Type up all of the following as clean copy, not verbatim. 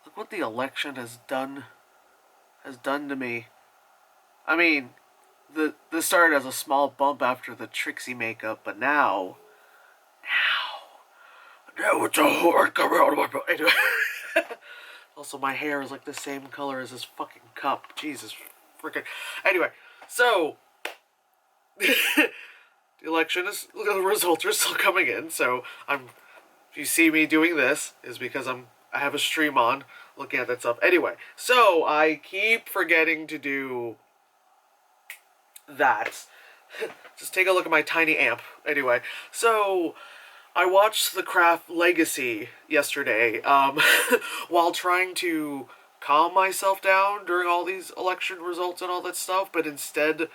Look what the election has done to me. I mean, this started as a small bump after the Trixie makeup, but now it's a horde coming out of my body. Anyway. Also, my hair is like the same color as this fucking cup. Jesus freaking. Anyway, so the the results are still coming in. So if you see me doing this, is because I have a stream on looking at that stuff. Anyway, so I keep forgetting to do that. Just take a look at my tiny amp. Anyway, so I watched The Craft Legacy yesterday while trying to calm myself down during all these election results and all that stuff, but instead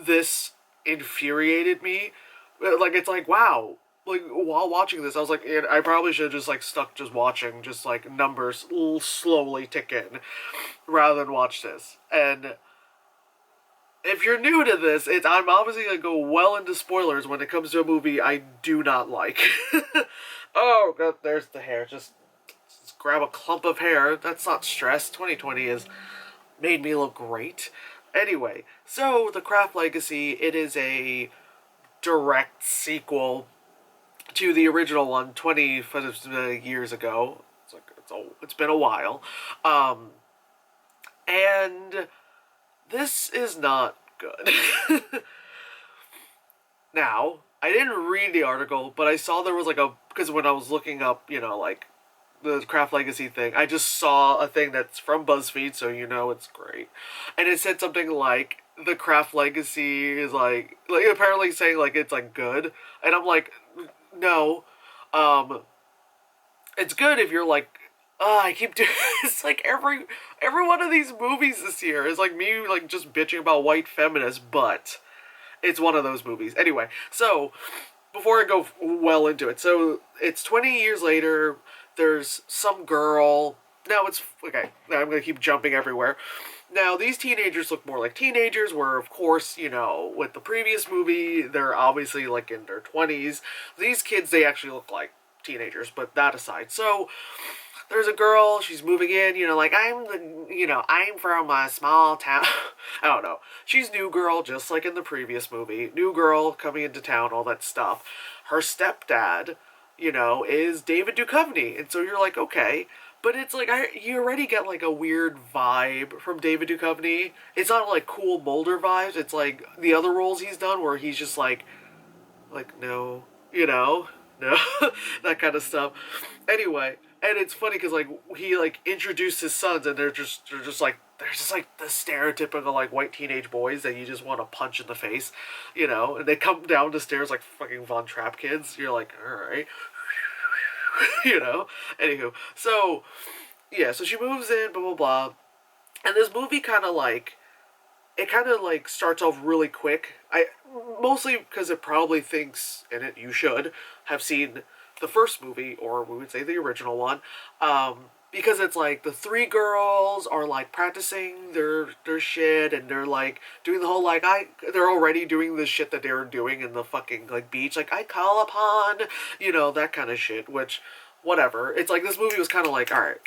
this infuriated me. Like, it's like, wow. Like, while watching this, I was like, I probably should have just, like, stuck just watching, just, like, numbers slowly tick in, rather than watch this. And if you're new to this, I'm obviously going to go well into spoilers when it comes to a movie I do not like. Oh, God, there's the hair. Just grab a clump of hair. That's not stress. 2020 has made me look great. Anyway, so The Craft Legacy, it is a direct sequel to the original one 20 years ago. It's been a while. And this is not good. Now, I didn't read the article, but I saw there was because when I was looking up, like, the Craft Legacy thing, I just saw a thing that's from BuzzFeed, so it's great. And it said something like, the Craft Legacy is like apparently saying, like, it's, like, good. And I'm like, no. It's good if you're like, I keep doing it's like every one of these movies this year is like me like just bitching about white feminists, but it's one of those movies. Anyway, so before I go well into it, so it's 20 years later. There's some girl. Now it's okay. Now I'm gonna keep jumping everywhere. Now these teenagers look more like teenagers, where of course with the previous movie they're obviously like in their 20s. These kids, they actually look like teenagers, but that aside, so there's a girl, she's moving in, like, I'm from a small town. I don't know. She's new girl, just like in the previous movie. New girl coming into town, all that stuff. Her stepdad, is David Duchovny. And so you're like, okay. But it's like, you already get, like, a weird vibe from David Duchovny. It's not, like, cool Mulder vibes. It's, like, the other roles he's done where he's just, like, no, no, that kind of stuff. Anyway, and it's funny because like he like introduced his sons, and they're just like the stereotypical like white teenage boys that you just want to punch in the face, and they come down the stairs like fucking Von Trapp kids. You're like, all right, Anywho, so yeah, so she moves in, blah blah blah, and this movie kind of like starts off really quick. Mostly because it probably thinks, and you should have seen the first movie, or we would say the original one, because it's like the three girls are like practicing their shit, and they're like doing the whole like they're already doing the shit that they were doing in the fucking like beach, like I call upon, that kind of shit. Which, whatever. It's like this movie was kind of like, all right,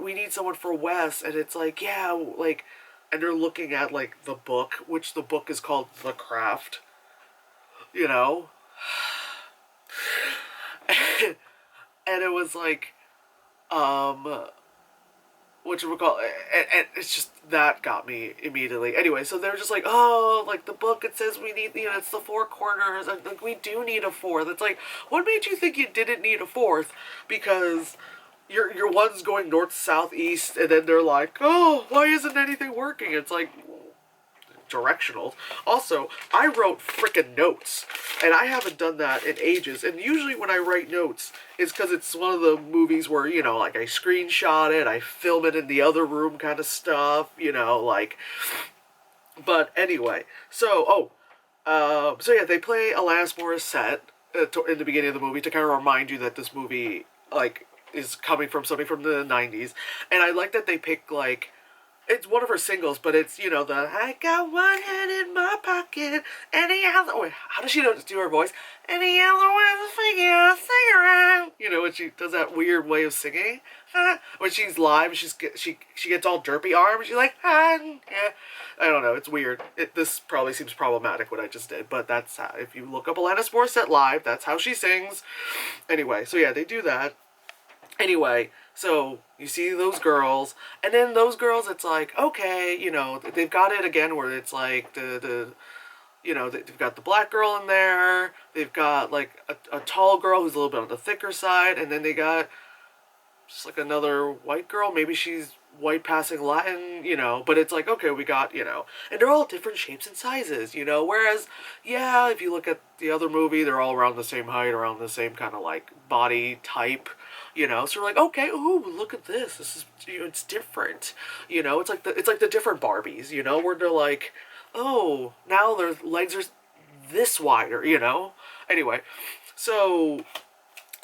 we need someone for Wes, and it's like, yeah, like, and they're looking at, like, the book, which the book is called The Craft, and it was like, whatchamacallit, and it's just, that got me immediately. Anyway, so they're just like, oh, like, the book, it says we need, it's the four corners, and, like, we do need a fourth. It's like, what made you think you didn't need a fourth? Because your one's going north, south, east, and then they're like, oh, why isn't anything working? It's like, directional. Also, I wrote frickin' notes, and I haven't done that in ages. And usually when I write notes, it's because it's one of the movies where, like, I screenshot it, I film it in the other room kind of stuff, like. But anyway, so yeah, they play Alanis Morissette in the beginning of the movie to kind of remind you that this movie, like, is coming from something from the 90s. And I like that they pick, like, it's one of her singles, but it's, the I got one hand in my pocket, and the other, wait, how does she do her voice? And the other one's a figure, cigarette. she does that weird way of singing. When she's live, she gets all derpy arms. She's like, yeah. I don't know. It's weird. This probably seems problematic what I just did, but that's how, if you look up Alanis Morissette live, that's how she sings. Anyway, so yeah, they do that. Anyway, so you see those girls, and then those girls, it's like, okay, you know, they've got it again where it's like you know, they've got the black girl in there, they've got like a tall girl who's a little bit on the thicker side, and then they got just like another white girl, maybe she's white passing Latin, you know, but it's like, okay, we got, you know, and they're all different shapes and sizes, you know, whereas, yeah, if you look at the other movie, they're all around the same height, around the same kind of like body type, you know, so we're like, okay, ooh, look at this is, you know, it's different, you know, it's like the different Barbies, you know, where they're like, oh, now their legs are this wider, you know, anyway, so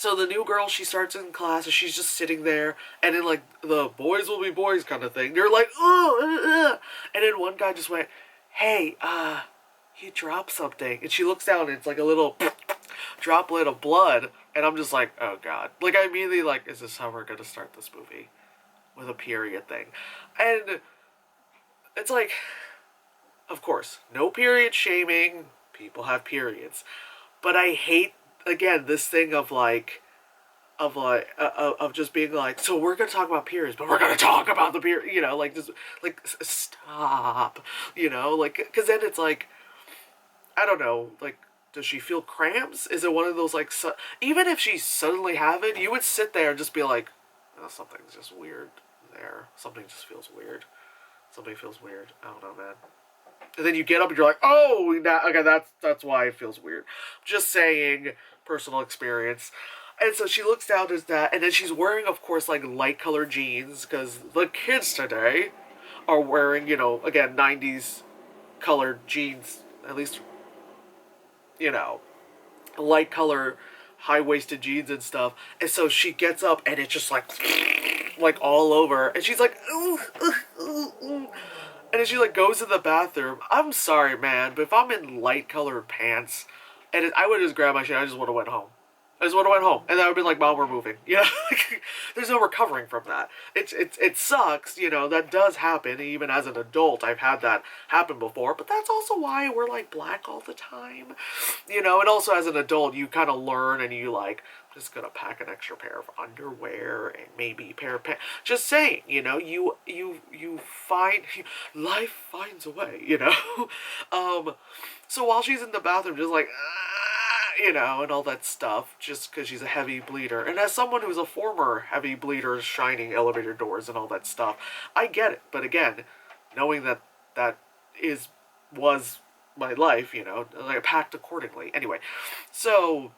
the new girl, she starts in class and she's just sitting there, and then like the boys will be boys kind of thing. They're like, and then one guy just went, hey, you dropped something, and she looks down and it's like a little droplet of blood, and I'm just like, oh god. Like I immediately like, is this how we're gonna start this movie? With a period thing. And it's like, of course, no period shaming, people have periods. But I hate, again, this thing of like, of just being like, so we're gonna talk about periods, but we're gonna talk about the period, you know, like just like stop, you know, like, because then it's like, I don't know, like, does she feel cramps? Is it one of those like, even if she suddenly have it, you would sit there and just be like, oh, something's just weird there. Something just feels weird. Something feels weird. I don't know, man. And then you get up and you're like, oh, okay, that's why it feels weird. Just saying, personal experience. And so she looks down at that, and then she's wearing, of course, like, light-colored jeans, because the kids today are wearing, you know, again, 90s colored jeans, at least, you know, light-color, high-waisted jeans and stuff. And so she gets up, and it's just like all over, and she's like, ooh, ooh, ooh, ooh. And then she, like, goes to the bathroom. I'm sorry, man, but if I'm in light-colored pants, and I would just grab my shit, I just would have went home. I just would have went home. And that would be like, Mom, we're moving. You know? There's no recovering from that. It sucks, you know, that does happen. Even as an adult, I've had that happen before. But that's also why we're, like, black all the time. You know, and also as an adult, you kind of learn and you, like, I'm just gonna pack an extra pair of underwear and maybe a pair of pants. Just saying, you know, you find, life finds a way, you know? So while she's in the bathroom, just like, you know, and all that stuff, just because she's a heavy bleeder. And as someone who's a former heavy bleeder, shining elevator doors and all that stuff, I get it. But again, knowing that was my life, you know, I packed accordingly. Anyway, so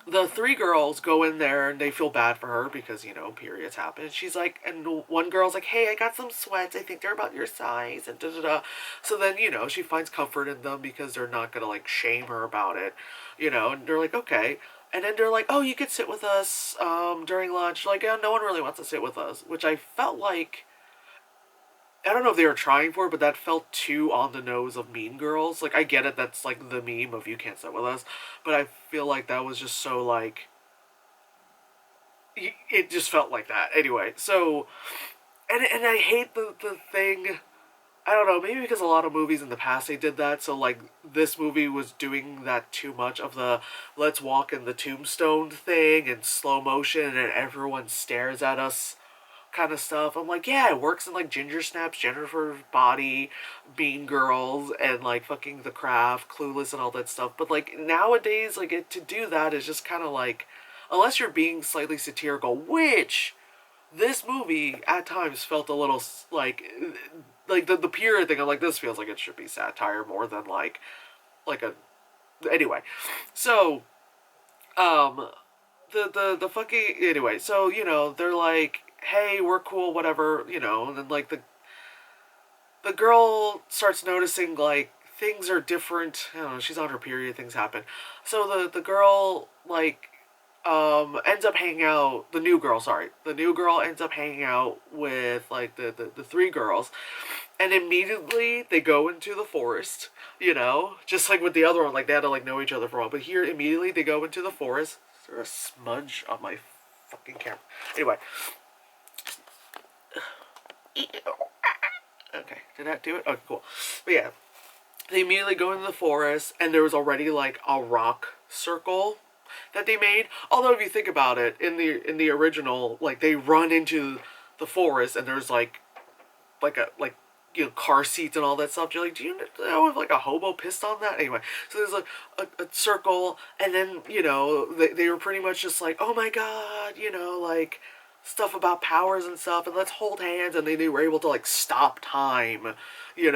the three girls go in there and they feel bad for her because, you know, periods happen. She's like, and one girl's like, hey, I got some sweats. I think they're about your size, and da-da-da. So then, you know, she finds comfort in them because they're not going to, like, shame her about it, you know, and they're like, okay. And then they're like, oh, you could sit with us during lunch. Like, oh, no one really wants to sit with us, which I felt like, I don't know if they were trying for it, but that felt too on the nose of Mean Girls. Like, I get it, that's like the meme of you can't sit with us, but I feel like that was just so like, it just felt like that. Anyway, so, and I hate the thing, I don't know, maybe because a lot of movies in the past they did that, so like, this movie was doing that too much of the let's walk in the tombstone thing in slow motion and everyone stares at us kind of stuff. I'm like, yeah, it works in like Ginger Snaps, Jennifer's Body, Mean Girls, and like fucking The Craft, Clueless, and all that stuff. But like nowadays, like to do that is just kind of like, unless you're being slightly satirical, which this movie at times felt a little like the period thing. I'm like, this feels like it should be satire more than like a, anyway. So, the fucking, anyway, so, you know, they're like, hey, we're cool, whatever, you know, and then, like, the girl starts noticing, like, things are different. I don't know, she's on her period, things happen. So the girl, like, ends up hanging out, the new girl ends up hanging out with, like, the three girls, and immediately they go into the forest, you know, just like with the other one, like, they had to, like, know each other for a while, but here, immediately, they go into the forest. Is there a smudge on my fucking camera. Anyway. Okay, did that do it? Okay, cool. But yeah, they immediately go into the forest, and there was already like a rock circle that they made. Although if you think about it, in the original, like they run into the forest, and there's like a car seats and all that stuff. You're like, do you know if like a hobo pissed on that? Anyway, so there's a circle, and then they were pretty much just like, oh my god, like stuff about powers and stuff, and let's hold hands, and they were able to like stop time, and they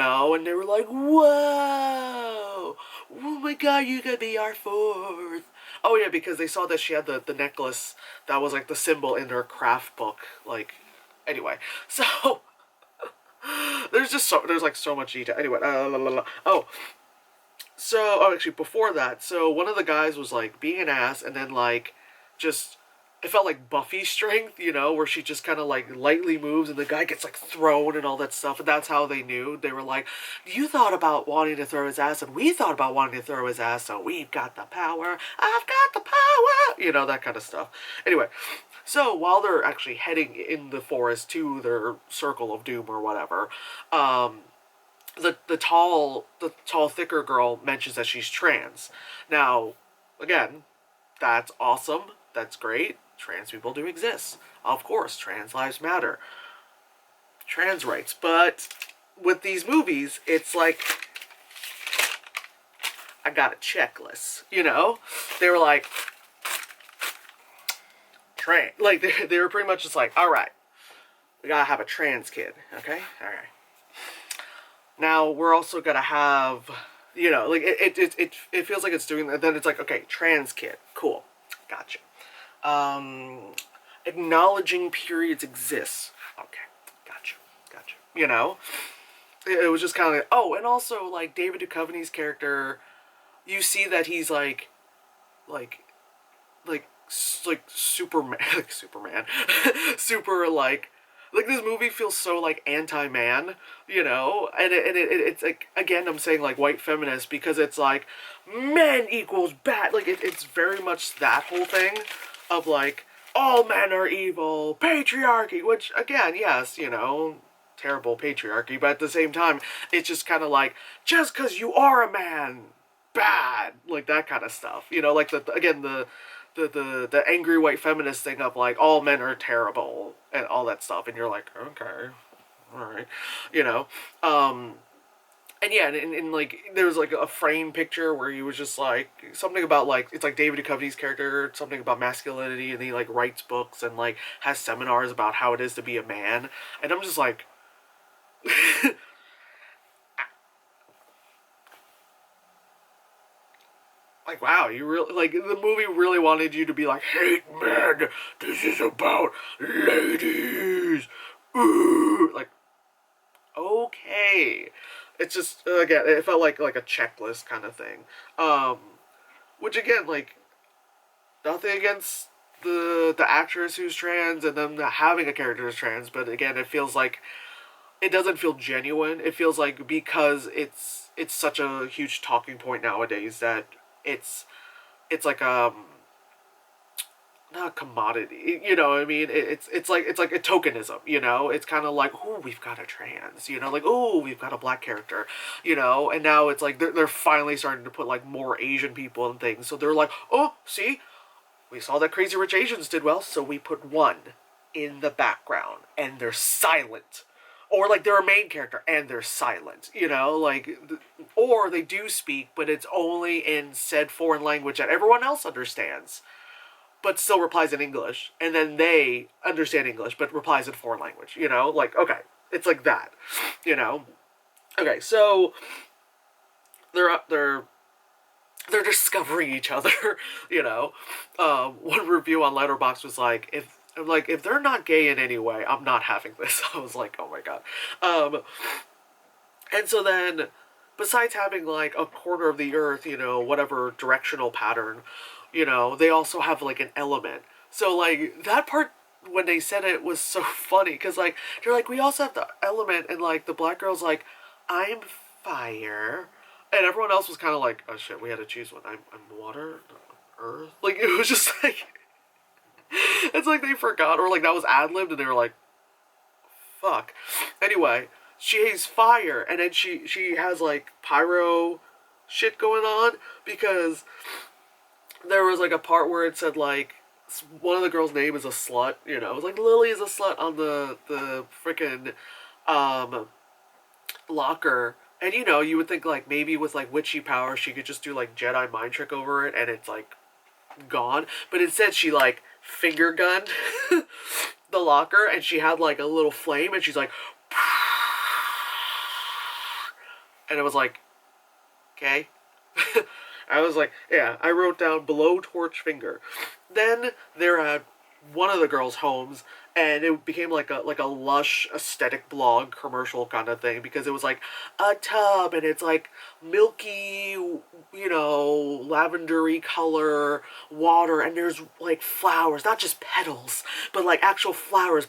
were like, whoa, oh my god, you could be our fourth. Oh yeah, because they saw that she had the necklace that was like the symbol in her craft book. Like, anyway, so there's like so much detail. Anyway, actually before that, so one of the guys was like being an ass, and then like just it felt like Buffy strength, where she just kind of like lightly moves and the guy gets like thrown and all that stuff, and that's how they knew. They were like, you thought about wanting to throw his ass, and we thought about wanting to throw his ass, so we've got the power. I've got the power, that kind of stuff. Anyway, so while they're actually heading in the forest to their circle of doom or whatever, the tall, thicker girl mentions that she's trans. Now, again, that's awesome. That's great. Trans people do exist. Of course, trans lives matter. Trans rights. But with these movies, it's like, I got a checklist, They were like, like, they were pretty much just like, alright, we gotta have a trans kid, okay? Alright. Now, we're also gonna have, like, it feels like it's doing that. Then it's like, okay, trans kid. Cool. Gotcha. Acknowledging periods exists. Okay. Gotcha. It was just kind of like, oh, and also, like, David Duchovny's character, you see that he's, like Superman, Superman, super, like this movie feels so, like, anti-man, and it's, like, again, I'm saying, like, white feminist, because it's, like, men equals bad, like, it's very much that whole thing of, like, all men are evil, patriarchy, which, again, yes, terrible patriarchy, but at the same time, it's just kind of like, just because you are a man, bad, like, that kind of stuff, like, the angry white feminist thing of, like, all men are terrible and all that stuff, and you're like, okay, alright, and yeah, and like, there was like a frame picture where he was just like, something about, like, it's like David Duchovny's character, something about masculinity, and he, like, writes books and, like, has seminars about how it is to be a man, and I'm just like, like, wow, you really, like, the movie really wanted you to be like, hate men, this is about ladies, ooh, like, okay. It's just, again, it felt like a checklist kind of thing. Which, again, like, nothing against the actress who's trans and them having a character who's trans, but again, it feels like it doesn't feel genuine. It feels like, because it's such a huge talking point nowadays, that it's like, not a commodity, what I mean? It's like a tokenism, It's kind of like, oh, we've got a trans, like, oh, we've got a black character, And now it's like they're finally starting to put, like, more Asian people and things. So they're like, oh, see, we saw that Crazy Rich Asians did well, so we put one in the background, and they're silent. Or, like, they're a main character, and they're silent, like, or they do speak, but it's only in said foreign language that everyone else understands, but still replies in English, and then they understand English, but replies in foreign language, like, okay, it's like that, okay, so, they're discovering each other, one review on Letterboxd was like, if they're not gay in any way, I'm not having this. I was like, oh my god. And so then, besides having, like, a quarter of the earth, whatever directional pattern, they also have, like, an element. So, like, that part, when they said it, was so funny, because, like, they're like, we also have the element, and, like, the black girl's like, I'm fire, and everyone else was kind of like, oh shit, we had to choose one. I'm water, earth, like, it was just like, It's like they forgot, or like that was ad-libbed and they were like, fuck. Anyway, she hates fire, and then she has like pyro shit going on because there was like a part where it said like one of the girls' name is a slut. You know, it was like Lily is a slut on the freaking um locker. And you know, you would think like maybe with like witchy power she could just do like Jedi mind trick over it and it's like gone. But instead she like finger gunned the locker and she had like a little flame and she's like and it was like, okay. I was like, yeah, I wrote down blowtorch finger. Then they're at one of the girls' homes, and it became like a lush aesthetic blog commercial kind of thing because it was like a tub and it's like milky, you know, lavendery color water, and there's like flowers, not just petals, but like actual flowers.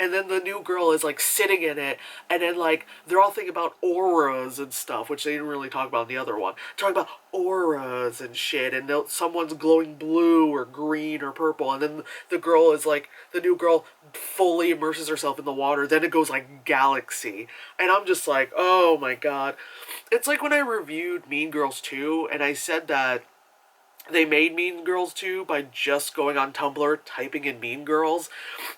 And then the new girl is like sitting in it, and then like they're all thinking about auras and stuff, which they didn't really talk about in the other one. Talking about auras and shit, and someone's glowing blue or green or purple, and then the girl is like, the new girl fully immerses herself in the water. Then it goes like galaxy, and I'm just like, oh my god. It's like when I reviewed Mean Girls 2, and I said that they made Mean Girls 2 by just going on Tumblr, typing in Mean Girls,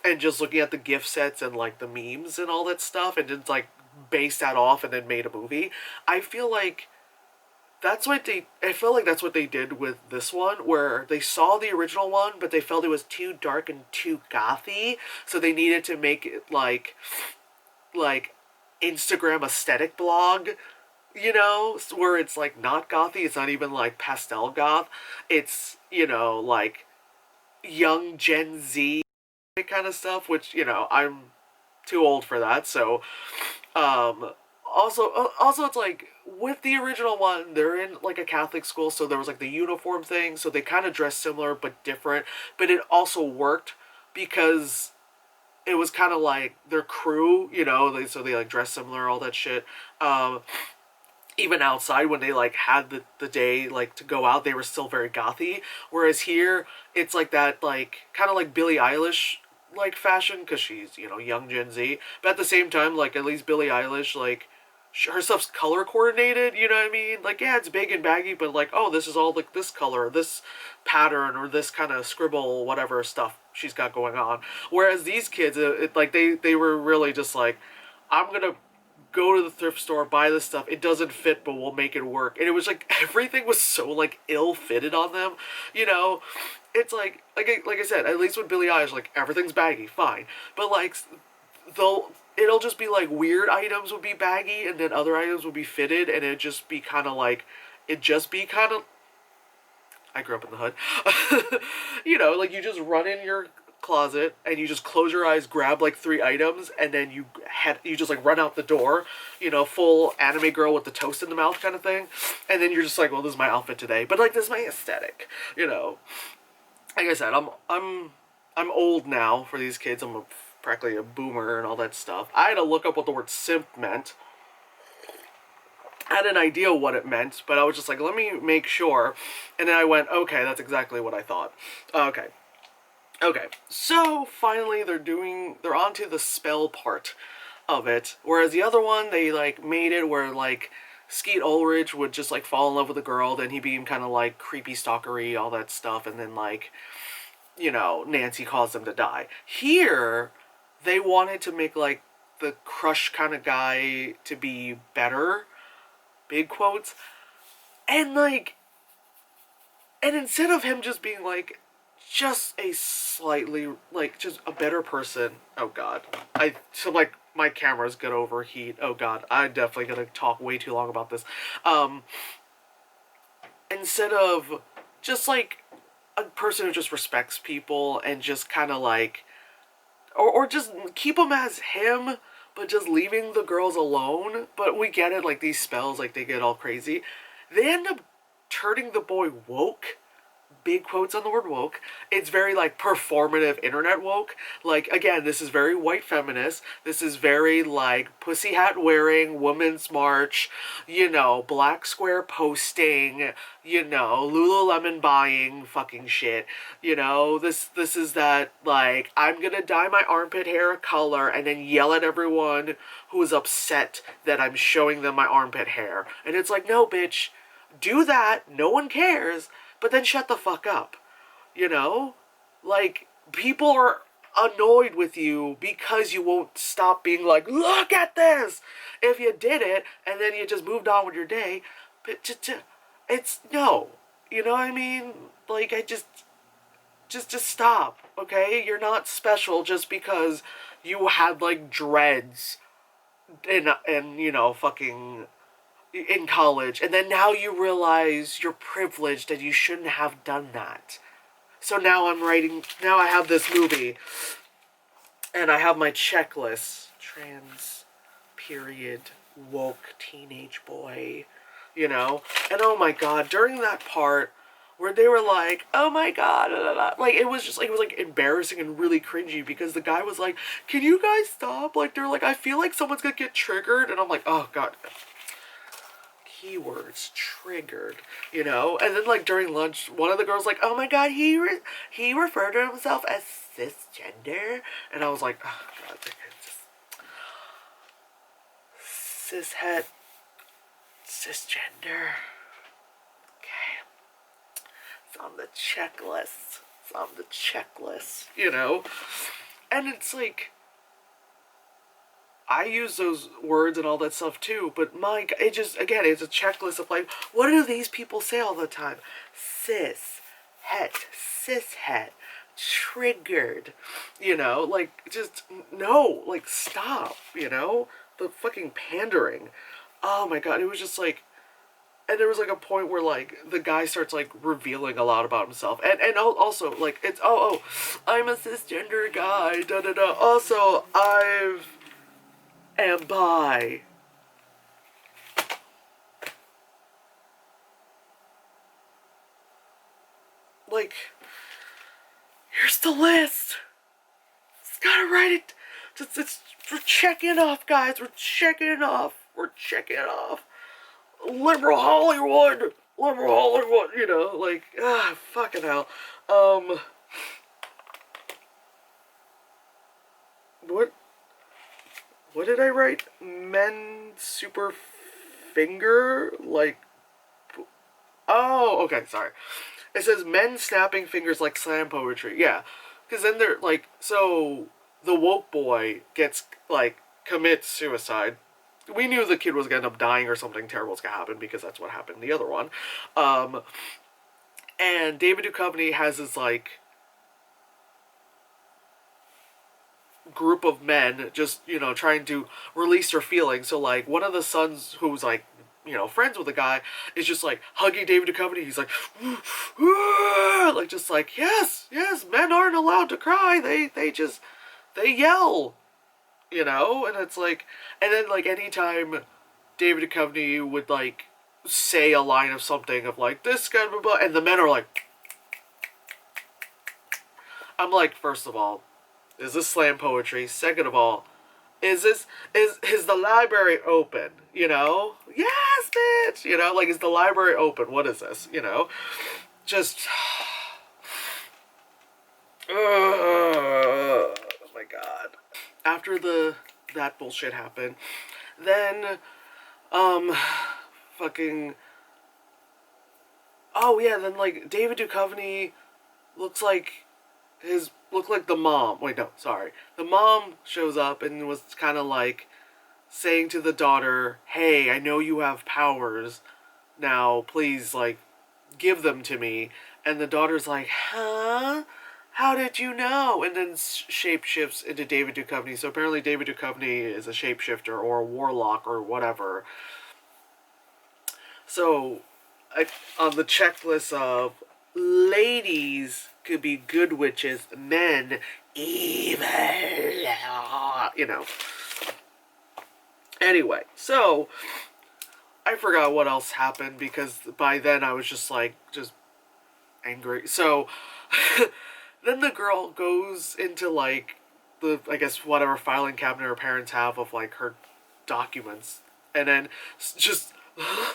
and just looking at the GIF sets and like the memes and all that stuff, and just like based that off and then made a movie. I feel like that's what they did with this one, where they saw the original one, but they felt it was too dark and too gothy, so they needed to make it like Instagram aesthetic blog, you know, where it's like not gothy, it's not even like pastel goth, it's, you know, like young Gen Z kind of stuff, which, you know, I'm too old for that, so also it's like with the original one they're in like a Catholic school, so there was like the uniform thing, so they kind of dressed similar but different, but it also worked because it was kind of like their crew, you know, so they like dress similar, all that shit. Even outside when they like had the day like to go out, they were still very gothy, whereas here it's like that like kind of like Billie Eilish like fashion because she's, you know, young Gen Z, but at the same time like at least Billie Eilish like her stuff's color coordinated, you know what I mean? Like, yeah, it's big and baggy, but like, oh, this is all like this color, this pattern, or this kind of scribble, whatever stuff she's got going on. Whereas these kids, like they were really just like, I'm gonna go to the thrift store, buy this stuff. It doesn't fit, but we'll make it work. And it was like everything was so like ill fitted on them, you know. It's like I said, at least with Billie Eilish, like everything's baggy, fine, but like it'll just be like weird items would be baggy, and then other items would be fitted, and it'd just be kind of like I grew up in the hood. You know, like you just run in your closet and you just close your eyes, grab like 3 items, and then you just like run out the door, you know, full anime girl with the toast in the mouth kind of thing, and then you're just like, well, this is my outfit today, but like this is my aesthetic, you know. Like I said, I'm old now for these kids. I'm practically a boomer and all that stuff. I had to look up what the word simp meant. I had an idea what it meant, but I was just like, let me make sure. And then I went, okay, that's exactly what I thought. Okay. So finally they're onto the spell part of it. Whereas the other one, they like made it where like Skeet Ulrich would just like fall in love with a girl, then he became kind of like creepy stalkery, all that stuff, and then like, you know, Nancy caused him to die. Here, they wanted to make like the crush kind of guy to be better, big quotes, and like, and instead of him just being like just a slightly like just a better person, oh god, like my camera's gonna overheat, oh god, I'm definitely gonna talk way too long about this. Instead of just like a person who just respects people and just kind of like, or just keep him as him, but just leaving the girls alone. But we get it, like these spells, like they get all crazy. They end up turning the boy woke big quotes on the word woke. It's very like performative internet woke. Like, again, this is very white feminist. This is very like pussy hat wearing, women's march, you know, black square posting, you know, Lululemon buying fucking shit. You know, this is that like, I'm gonna dye my armpit hair a color and then yell at everyone who is upset that I'm showing them my armpit hair. And it's like, no, bitch, do that, no one cares, but then shut the fuck up. You know? Like, people are annoyed with you because you won't stop being like, look at this! If you did it, and then you just moved on with your day, it's, no. You know what I mean? Like, just stop, okay? You're not special just because you had, like, dreads and you know, fucking in college, and then now you realize you're privileged and you shouldn't have done that. So now now I have this movie, and I have my checklist. Trans, period, woke, teenage boy, you know? And oh my god, during that part where they were like, oh my god, blah, blah, blah. Like, it was just like, it was like embarrassing and really cringy because the guy was like, can you guys stop? Like, they're like, I feel like someone's gonna get triggered, and I'm like, oh god. Keywords, triggered, you know? And then, like, during lunch, one of the girls like, oh my god, he referred to himself as cisgender, and I was like, oh god, cishet, cisgender. Okay. It's on the checklist. It's on the checklist, you know? And it's like, I use those words and all that stuff too, but my God, it just, again, it's a checklist of like, what do these people say all the time? Cis, het, triggered, you know, like, just, no, like, stop, you know? The fucking pandering. Oh my god, it was just like, and there was like a point where like the guy starts like revealing a lot about himself, and also like it's I'm a cisgender guy, da da da. Also, am bi. Like, here's the list. It's gotta write it. We're checking off, guys. We're checking off. Liberal Hollywood, you know, like, fucking hell. What did I write? Men super finger, like, oh, okay, sorry. It says men snapping fingers like slam poetry, yeah. Because then they're, like, so, the woke boy gets, like, commits suicide. We knew the kid was gonna end up dying or something terrible was gonna happen because that's what happened in the other one. And David Duchovny has his, like, group of men just, you know, trying to release their feelings. So, like, one of the sons who's, like, you know, friends with the guy is just, like, hugging David Duchovny. He's like, like, just like, yes, men aren't allowed to cry. They yell. You know, and it's like, and then like anytime David Duchovny would like say a line of something of like this guy, blah, blah, and the men are like, I'm like, first of all, is this slam poetry? Second of all, is the library open? You know, yes, bitch. You know, like, is the library open? What is this? You know, just, oh my god. After that bullshit happened, then, fucking, oh yeah, then, like, David Duchovny looked like the mom, wait, no, sorry, the mom shows up and was kind of, like, saying to the daughter, hey, I know you have powers, now, please, like, give them to me, and the daughter's like, huh? How did you know? And then shapeshifts into David Duchovny. So apparently David Duchovny is a shapeshifter or a warlock or whatever. So, on the checklist of ladies could be good witches, men evil. You know. Anyway, so I forgot what else happened because by then I was just like, just angry. So then the girl goes into like the, I guess, whatever filing cabinet her parents have of like her documents, and then just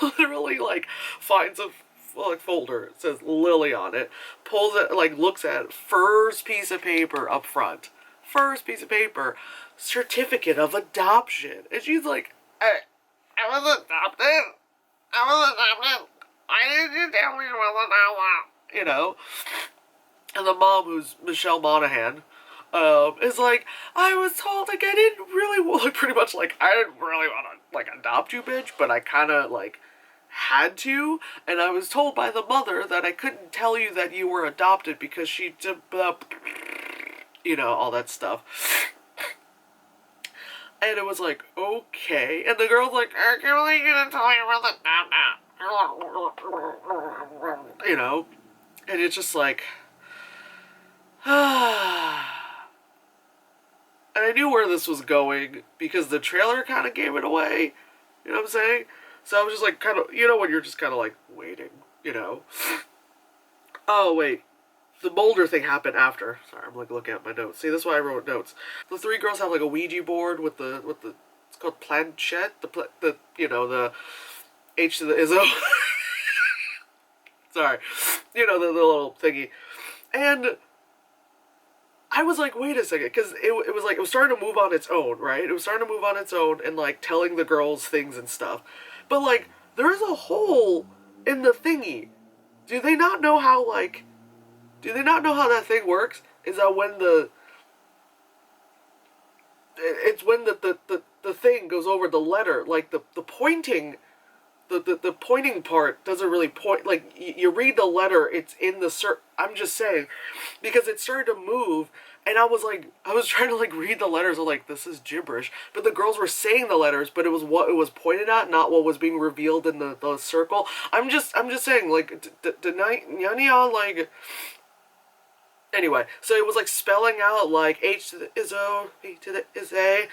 literally like finds a like folder. It says Lily on it. Pulls it, like looks at it, first piece of paper up front. First piece of paper, certificate of adoption, and she's like, I was adopted. I was adopted. Why did you tell me I was adopted? You know. And the mom, who's Michelle Monaghan, is like, I was told, like, I didn't really want, like, pretty much, like, I didn't really want to, like, adopt you, bitch, but I kind of, like, had to, and I was told by the mother that I couldn't tell you that you were adopted because she, you know, all that stuff. And it was like, okay, and the girl's like, I can't believe you didn't tell me about that, you know, and it's just like, and I knew where this was going because the trailer kind of gave it away. You know what I'm saying? So I was just like, kind of, you know, when you're just kind of like waiting, you know. Oh wait, the Mulder thing happened after. Sorry, I'm like looking at my notes. See, that's why I wrote notes. The three girls have like a Ouija board with the it's called planchette. The you know, the H to the Izzo. Sorry, you know, the little thingy, and I was like, wait a second, because it was like, it was starting to move on its own, right? It was starting to move on its own and, like, telling the girls things and stuff. But, like, there's a hole in the thingy. Do they not know how, like, do they not know how that thing works? Is that when it's when the thing goes over the letter, like, the pointing, the pointing part doesn't really point, like, you read the letter, it's in the I'm just saying, because it started to move, and I was like, I was trying to, like, read the letters, I'm like, this is gibberish, but the girls were saying the letters, but it was what it was pointed at, not what was being revealed in the circle. I'm just saying, like, like, anyway, so it was, like, spelling out, like, H to the Izzo, E to the Izzy,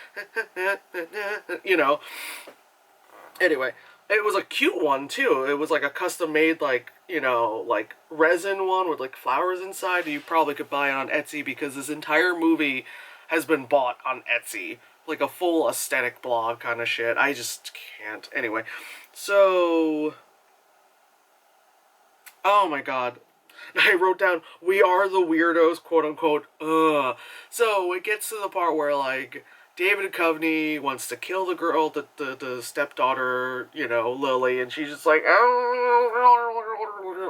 you know, anyway. It was a cute one, too. It was, like, a custom-made, like, you know, like, resin one with, like, flowers inside. You probably could buy it on Etsy because this entire movie has been bought on Etsy. Like, a full aesthetic blog kind of shit. I just can't. Anyway, so... Oh, my God. I wrote down, we are the weirdos, quote-unquote, So, it gets to the part where, like... David Duchovny wants to kill the girl, the stepdaughter, you know, Lily, and she's just like,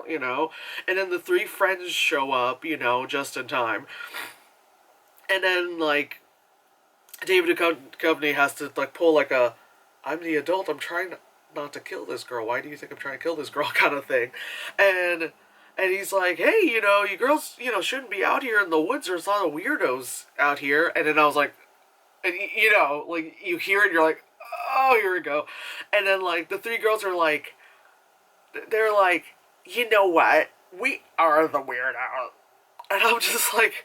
you know, and then the three friends show up, you know, just in time, and then, like, David Duchovny has to, like, pull, like, I'm the adult, I'm trying not to kill this girl, why do you think I'm trying to kill this girl, kind of thing, and he's like, hey, you know, you girls, you know, shouldn't be out here in the woods, there's a lot of weirdos out here, and then I was like, and, you know, like, you hear it, you're like, oh, here we go. And then, like, the three girls are like, they're like, you know what? We are the weirdo. And I'm just like,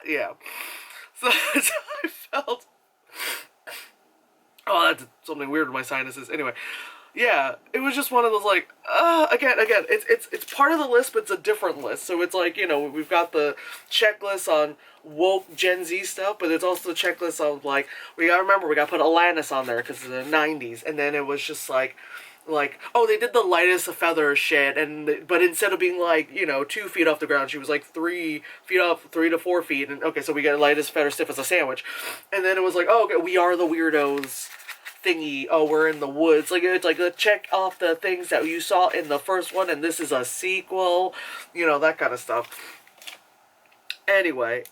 yeah. So that's how I felt. Oh, that's something weird with my sinuses. Anyway, yeah, it was just one of those, like, again, it's part of the list, but it's a different list. So it's like, you know, we've got the checklist on woke Gen Z stuff, but it's also the checklist of, like, we gotta remember, we gotta put Alanis on there because of the 90s. And then it was just like, oh, they did the lightest of feather shit, but instead of being, like, you know, 2 feet off the ground, she was like 3 feet off, 3 to 4 feet, and okay, so we got lightest feather, stiff as a sandwich, and then it was like, oh, okay, we are the weirdos thingy, oh, we're in the woods, like, it's like, check off the things that you saw in the first one, and this is a sequel, you know, that kind of stuff. Anyway,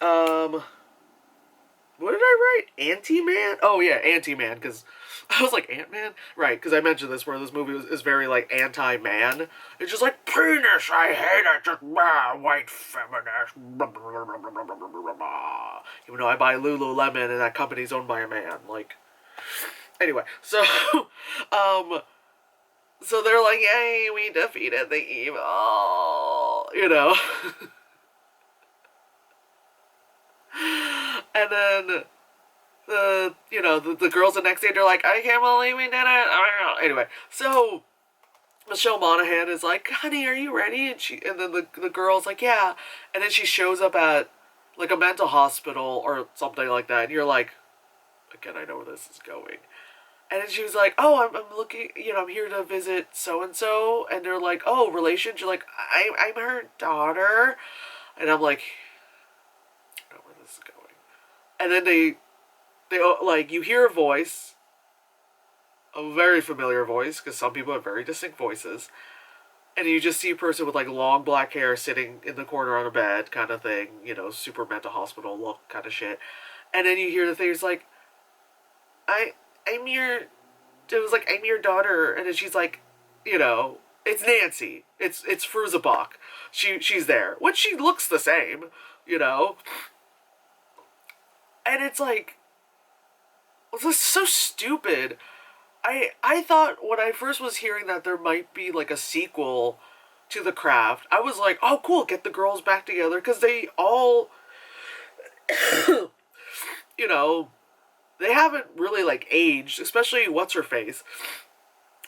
what did I write? Anti-Man? Oh, yeah, Anti-Man, because I was like, Ant-Man? Right, because I mentioned this, where this movie is very, like, anti-man. It's just like, penis, I hate it, just, white feminist, even though I buy Lululemon, and that company's owned by a man, like, anyway, so, So they're like, yay, we defeated the evil, you know. And then the girls the next day, they're like, I can't believe we did it. Anyway, so Michelle Monaghan is like, honey, are you ready? And then the girl's like, yeah. And then she shows up at like a mental hospital or something like that, and you're like, again, I know where this is going. And then she was like, oh, I'm looking, I'm here to visit so and so, and they're like, oh, relations. You're like, I'm her daughter, and I'm like, I know where this is going. And then they like, you hear a voice, a very familiar voice, because some people have very distinct voices, and you just see a person with like long black hair sitting in the corner on a bed, kind of thing, super mental hospital look kind of shit. And then you hear the thing, it's like, I'm your, it was like, I'm your daughter, and then she's like, it's Nancy, it's Fruza Balk, she's there, which she looks the same, and it's like, this is so stupid. I thought when I first was hearing that there might be like a sequel to The Craft, I was like, oh cool, get the girls back together, because they all, they haven't really like aged, especially what's her face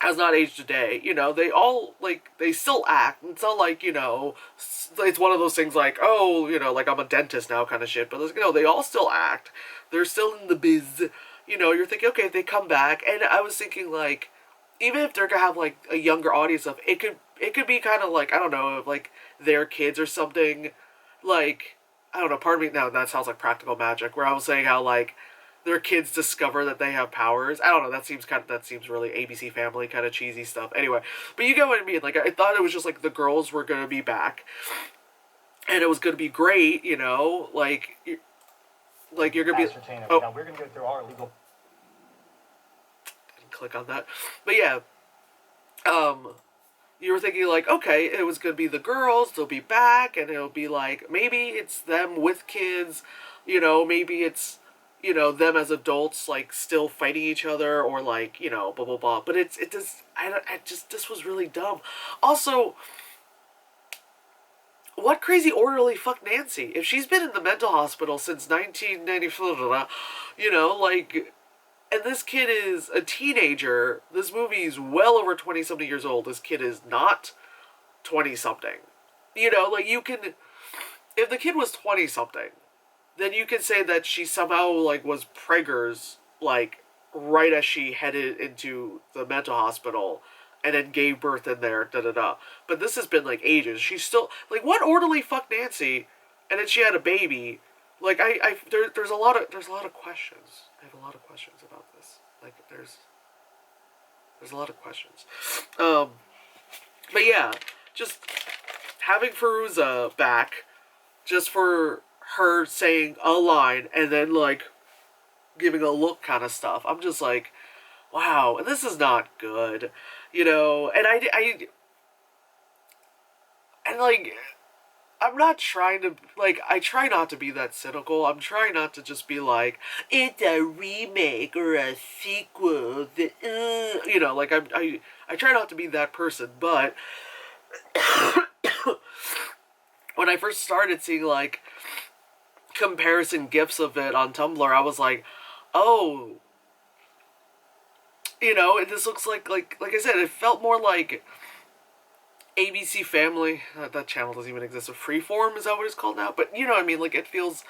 has not aged a day. They all like, they still act. It's not like, it's one of those things like, oh, like I'm a dentist now kind of shit, but they all still act. They're still in the biz. You're thinking, okay, if they come back, and I was thinking like, even if they're gonna have like a younger audience of, it could be kind of like, I don't know, like their kids or something, like, I don't know, pardon me, now that sounds like Practical Magic, where I was saying how like their kids discover that they have powers. I don't know, that seems really ABC Family kind of cheesy stuff. Anyway, but you get what I mean. Like, I thought it was just like the girls were gonna be back, and it was gonna be great. Like you're gonna be. Oh, now we're gonna go through our legal. Didn't click on that, but yeah. You were thinking like, okay, it was gonna be the girls, they'll be back, and it'll be like, maybe it's them with kids, maybe it's, them as adults, like, still fighting each other, or like, blah blah blah. But this was really dumb. Also, what crazy orderly fuck Nancy? If she's been in the mental hospital since 1994, like, and this kid is a teenager. This movie's well over 20-something years old. This kid is not 20-something. Like, you can... If the kid was 20-something, then you can say that she somehow, like, was preggers, like, right as she headed into the mental hospital, and then gave birth in there, da-da-da. But this has been, like, ages. She's still... Like, what orderly fuck Nancy, and then she had a baby... Like, there's a lot of questions. I have a lot of questions about this. Like, there's a lot of questions. But yeah, just having Fairuza back, just for her saying a line and then like giving a look kind of stuff. I'm just like, wow, this is not good, And and like, I'm not trying to, like, I try not to be that cynical. I'm trying not to just be like, it's a remake or a sequel. Like, I try not to be that person, but when I first started seeing, like, comparison GIFs of it on Tumblr, I was like, oh, this looks like I said, it felt more like ABC Family. That channel doesn't even exist. Freeform, is that what it's called now? But you know what I mean. Like, it feels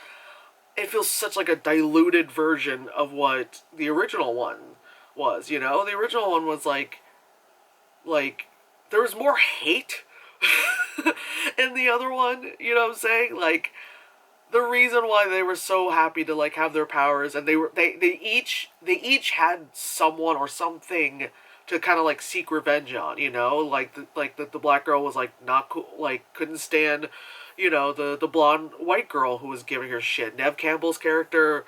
such like a diluted version of what the original one was. The original one was like there was more hate in the other one. You know what I'm saying? Like, the reason why they were so happy to like have their powers, and they each had someone or something to kind of like seek revenge on, like the black girl was like not cool, like couldn't stand, the blonde white girl who was giving her shit. Nev Campbell's character,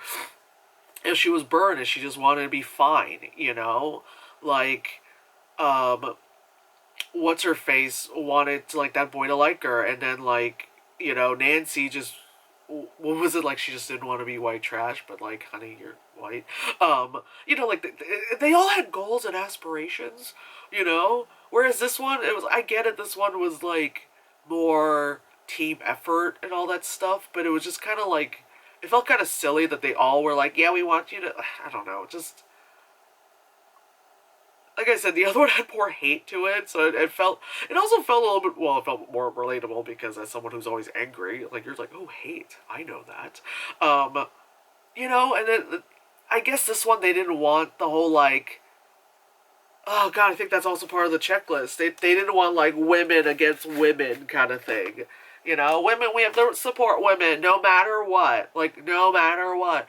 if she was burned and she just wanted to be fine, like, what's her face wanted to, like, that boy to like her, and then like, Nancy just, what was it, like, she just didn't want to be white trash, but like, honey, you're white. Like, they all had goals and aspirations, Whereas this one, it was, I get it, this one was like more team effort and all that stuff, but it was just kind of like, it felt kind of silly that they all were like, yeah, we want you to, I don't know, just, like I said, the other one had more hate to it, so it also felt a little bit, well, it felt more relatable because as someone who's always angry, like, you're like, oh, hate, I know that. You know, and then, I guess this one, they didn't want the whole, like, oh, God, I think that's also part of the checklist. They didn't want, like, women against women kind of thing. You know, women, we have to support women no matter what. Like, no matter what.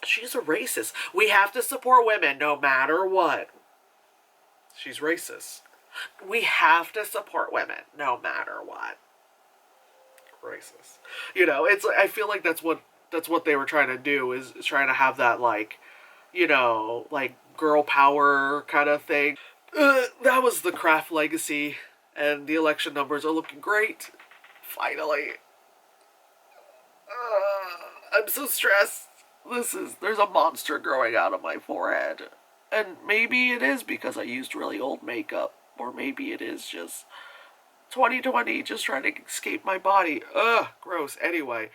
She's a racist. We have to support women no matter what. She's racist. We have to support women no matter what. Racist. You know, it's, I feel like that's what they were trying to do, is trying to have that, like, you know, like, girl power kind of thing. That was the Kraft legacy, and the election numbers are looking great. Finally. I'm so stressed. There's a monster growing out of my forehead. And maybe it is because I used really old makeup. Or maybe it is just 2020 just trying to escape my body. Ugh, gross. Anyway,